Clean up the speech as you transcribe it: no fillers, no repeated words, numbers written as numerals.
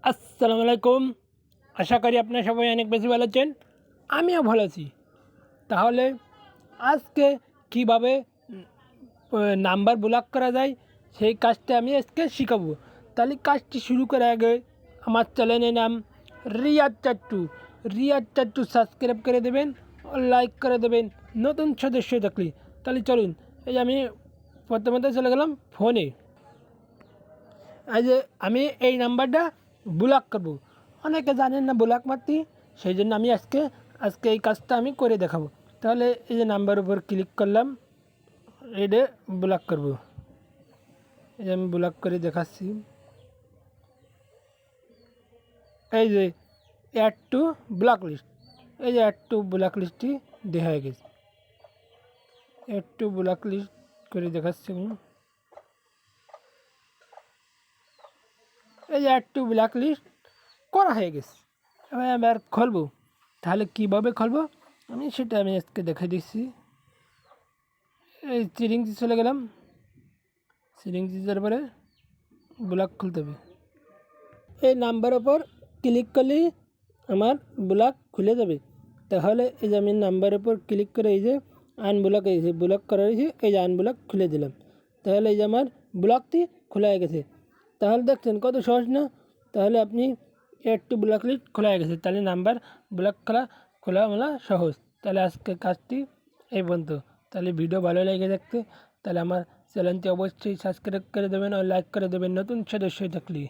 আসসালামু আলাইকুম। আশা করি আপনারা সবাই অনেক বেশি ভালো আছেন, আমিও ভালো আছি। তাহলে আজকে কীভাবে নাম্বার ব্লক করা যায় সেই কাজটা আমি আজকে শিখাবো। তাহলে কাজটি শুরু করার আগে আমার চ্যানেলের নাম রিয়াদ চাট্টু সাবস্ক্রাইব করে দেবেন ও লাইক করে দেবেন নতুন সদস্য থাকলে। তাহলে চলুন, এই যে আমি প্রথমত চলে গেলাম ফোনে। এই যে আমি এই নাম্বারটা ব্লক করব। অনেকে জানেন না ব্লক মারতে, সেই জন্য আমি আজকে এই কাজটা আমি করে দেখাবো। তাহলে এই যে নাম্বার উপর ক্লিক করলাম, এটা ব্লক করব। এই যে আমি ব্লক করে দেখাচ্ছি। এই যে অ্যাড টু ব্লক লিস্ট, এই যে অ্যাড টু ব্লক লিস্টটি দেখা হয়ে গেছে। অ্যাড টু ব্লক লিস্ট করে দেখাচ্ছি আমি। এই যে অ্যাড টু ব্লক লিস্ট করা হয়ে গেছে। এবার আমি আর খুলবো। তাহলে কীভাবে খুলবো সেটা আমি আজকে দেখে দিচ্ছি। এই সেটিংসে চলে গেলাম, সেটিংসে যাওয়ার পরে ব্লক খুলতে হবে। এই নাম্বার ওপর ক্লিক করলেই আমার ব্লক খুলে যাবে। তাহলে এই যে আমি নাম্বারের উপর ক্লিক করে এই যে আনব্লক, এই যে ব্লক করা রয়েছে, এই যে আনব্লক খুলে দিলাম। তাহলে এই যে আমার ব্লকটি খোলা হয়ে গেছে। তাহলে দেখছেন কত সহজ না? তাহলে আপনি অ্যাড টু ব্লক লিস্ট খোলা হয়ে গেছে। তাহলে নাম্বার ব্লক খোলা সহজ। তাহলে আজকে কাজটি এই পর্যন্ত। তাহলে ভিডিও ভালো লেগে থাকতে তাহলে আমার চ্যানেলটি অবশ্যই সাবস্ক্রাইব করে দেবেন ও লাইক করে দেবেন নতুন সদস্য থাকলে।